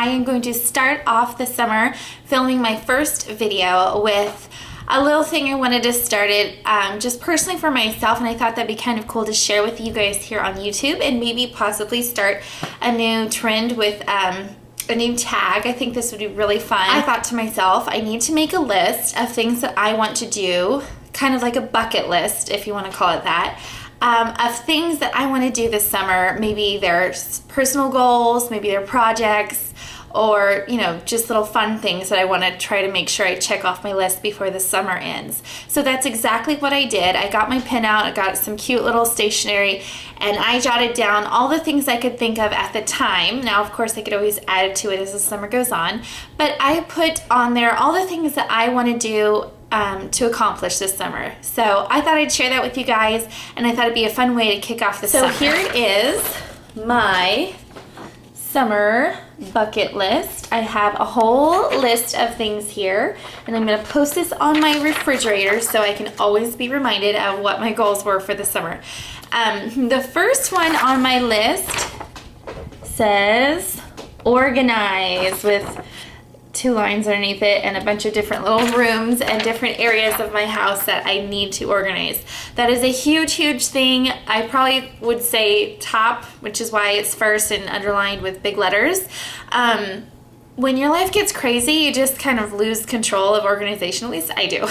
am going to start off the summer filming my first video with a little thing I wanted to start it just personally for myself, and I thought that'd be kind of cool to share with you guys here on YouTube and maybe possibly start a new trend with a new tag. I think this would be really fun. I thought to myself, I need to make a list of things that I want to do, kind of like a bucket list, if you want to call it that, of things that I want to do this summer. Maybe they're personal goals, maybe they're projects, or, you know, just little fun things that I want to try to make sure I check off my list before the summer ends. So that's exactly what I did. I got my pin out, I got some cute little stationery, and I jotted down all the things I could think of at the time. Now, of course, I could always add to it as the summer goes on, but I put on there all the things that I want to do to accomplish this summer. So I thought I'd share that with you guys, and I thought it'd be a fun way to kick off the summer. So here it is, my summer bucket list. I have a whole list of things here, and I'm going to post this on my refrigerator so I can always be reminded of what my goals were for the summer. The first one on my list says organize, with 2 lines underneath it and a bunch of different little rooms and different areas of my house that I need to organize. That is a huge thing. I probably would say top, which is why it's first and underlined with big letters. When your life gets crazy, you just kind of lose control of organization. At least I do.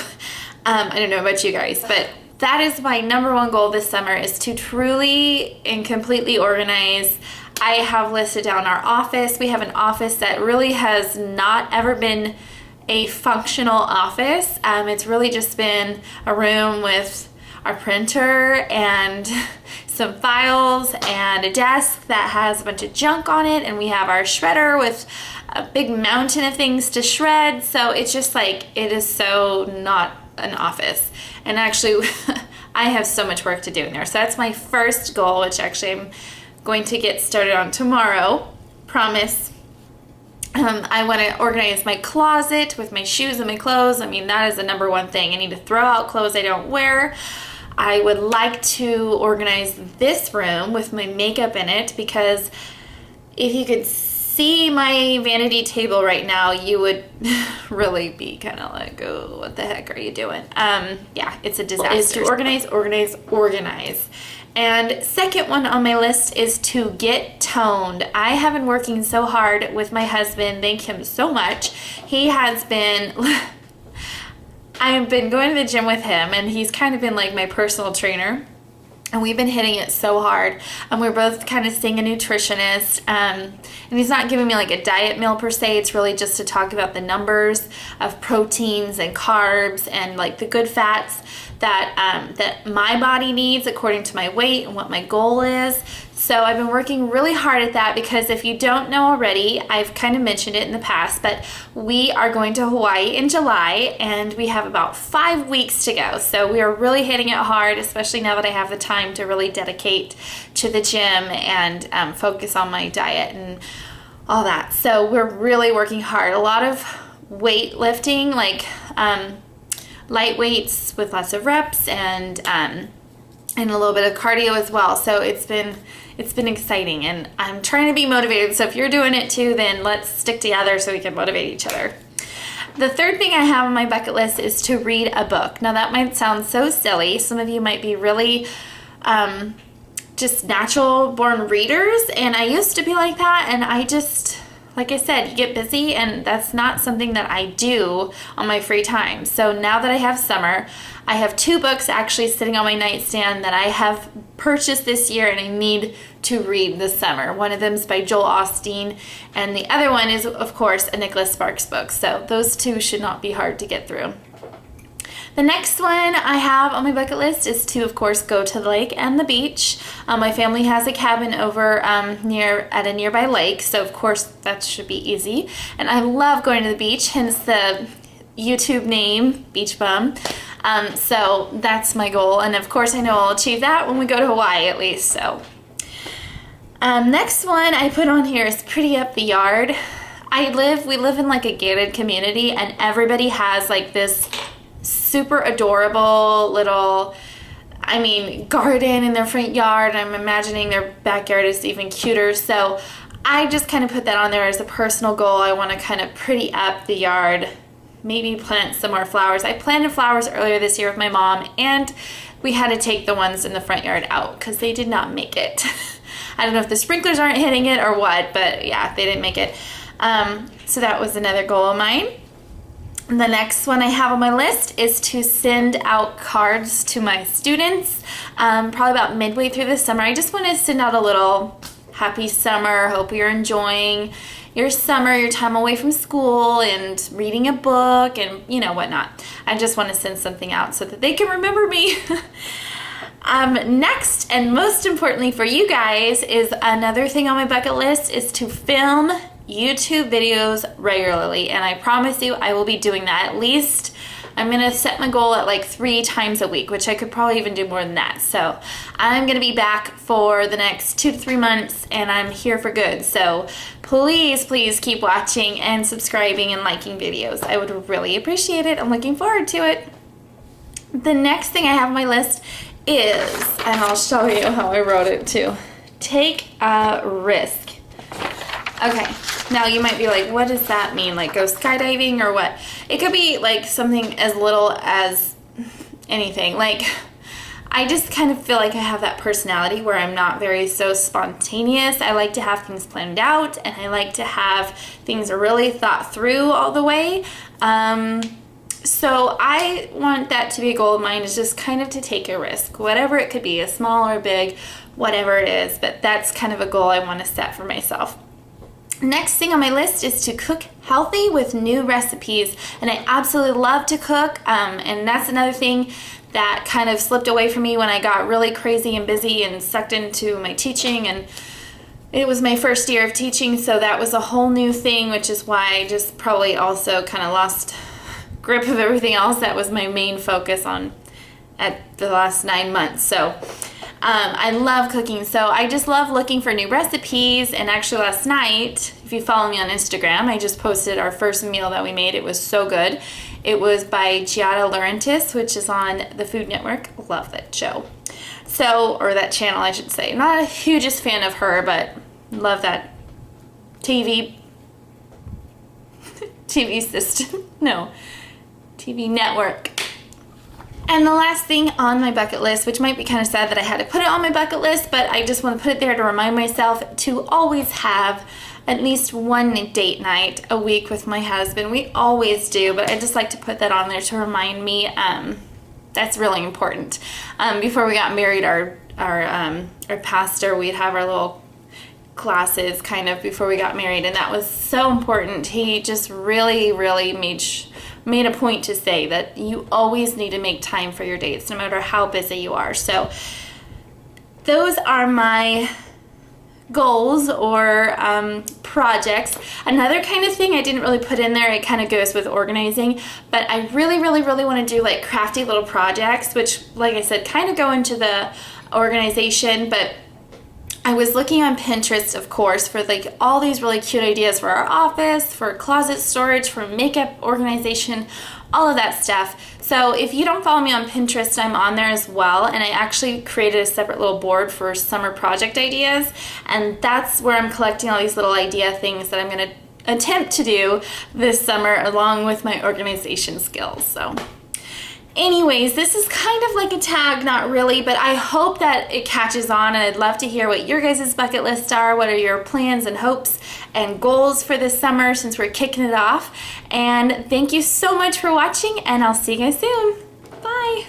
I don't know about you guys, but that is my number one goal this summer, is to truly and completely organize. I have listed down our office. We have an office that really has not ever been a functional office. It's really just been a room with our printer and some files and a desk that has a bunch of junk on it, and we have our shredder with a big mountain of things to shred. So it's just like, it is so not an office. And actually, I have so much work to do in there. So that's my first goal, which actually I'm going to get started on tomorrow. Promise. I want to organize my closet with my shoes and my clothes. I mean, that is the number one thing. I need to throw out clothes I don't wear. I would like to organize this room with my makeup in it, because if you could see my vanity table right now, you would really be kind of like, oh, what the heck are you doing? Yeah, it's a disaster. Is to organize. And second one on my list is to get toned. I have been working so hard with my husband. Thank him so much. He has been, I have been going to the gym with him, and he's kind of been like my personal trainer. And we've been hitting it so hard. And we're both kind of seeing a nutritionist. And he's not giving me like a diet meal per se. It's really just to talk about the numbers of proteins and carbs and like the good fats that my body needs according to my weight and what my goal is. So I've been working really hard at that, because if you don't know already, I've kind of mentioned it in the past, but we are going to Hawaii in July, and we have about 5 weeks to go. So we are really hitting it hard, especially now that I have the time to really dedicate to the gym and focus on my diet and all that. So we're really working hard. A lot of weightlifting, like light weights with lots of reps, and a little bit of cardio as well. So it's been exciting, and I'm trying to be motivated. So if you're doing it too, then let's stick together so we can motivate each other. The third thing I have on my bucket list is to read a book. Now that might sound so silly. Some of you might be really just natural born readers, and I used to be like that, and I just, like I said, you get busy, and that's not something that I do on my free time. So now that I have summer, I have 2 books actually sitting on my nightstand that I have purchased this year and I need to read this summer. One of them is by Joel Osteen, and the other one is, of course, a Nicholas Sparks book. So those 2 should not be hard to get through. The next one I have on my bucket list is to, of course, go to the lake and the beach. My family has a cabin over at a nearby lake, so of course that should be easy. And I love going to the beach, hence the YouTube name, Beach Bum. So that's my goal, and of course I know I'll achieve that when we go to Hawaii at least. So next one I put on here is pretty up the yard. We live in like a gated community, and everybody has like this super adorable little, garden in their front yard. I'm imagining their backyard is even cuter. So I just kind of put that on there as a personal goal. I want to kind of pretty up the yard, maybe plant some more flowers. I planted flowers earlier this year with my mom, and we had to take the ones in the front yard out because they did not make it. I don't know if the sprinklers aren't hitting it or what, but yeah, they didn't make it. So that was another goal of mine. The next one I have on my list is to send out cards to my students. Probably about midway through the summer. I just want to send out a little happy summer, hope you're enjoying your summer, your time away from school and reading a book and whatnot. I just want to send something out so that they can remember me. Next, and most importantly for you guys, is another thing on my bucket list is to film YouTube videos regularly, and I promise you I will be doing that. At least I'm gonna set my goal at like 3 times a week, which I could probably even do more than that. So I'm gonna be back for the next 2 to 3 months, and I'm here for good. So please keep watching and subscribing and liking videos. I would really appreciate it. I'm looking forward to it. The next thing I have on my list is, and I'll show you how I wrote it too, take a risk. Okay, now you might be like, what does that mean? Like go skydiving or what? It could be like something as little as anything. Like, I just kind of feel like I have that personality where I'm not very so spontaneous. I like to have things planned out, and I like to have things really thought through all the way. So I want that to be a goal of mine, is just kind of to take a risk, whatever it could be, a small or big, whatever it is, but that's kind of a goal I want to set for myself. Next thing on my list is to cook healthy with new recipes, and I absolutely love to cook, and that's another thing that kind of slipped away from me when I got really crazy and busy and sucked into my teaching, and it was my first year of teaching, so that was a whole new thing, which is why I just probably also kind of lost grip of everything else that was my main focus on at the last 9 months. So I love cooking, so I just love looking for new recipes. And actually last night, if you follow me on Instagram, I just posted our first meal that we made. It was so good. It was by Giada Laurentis, which is on the Food Network. Love that show. So, or that channel I should say. Not a hugest fan of her, but love that TV system. No, TV network. And the last thing on my bucket list, which might be kind of sad that I had to put it on my bucket list, but I just want to put it there to remind myself to always have at least one date night a week with my husband. We always do, but I just like to put that on there to remind me. That's really important. Before we got married, our pastor, we'd have our little classes kind of before we got married, and that was so important. He just really made a point to say that you always need to make time for your dates, no matter how busy you are. So those are my goals or projects. Another kind of thing I didn't really put in there, it kind of goes with organizing, but I really want to do like crafty little projects, which, like I said, kind of go into the organization. But I was looking on Pinterest, of course, for like all these really cute ideas for our office, for closet storage, for makeup organization, all of that stuff. So if you don't follow me on Pinterest, I'm on there as well, and I actually created a separate little board for summer project ideas, and that's where I'm collecting all these little idea things that I'm going to attempt to do this summer along with my organization skills. So anyways, this is kind of like a tag, not really, but I hope that it catches on, and I'd love to hear what your guys' bucket list are. What are your plans and hopes and goals for this summer since we're kicking it off? And thank you so much for watching, and I'll see you guys soon.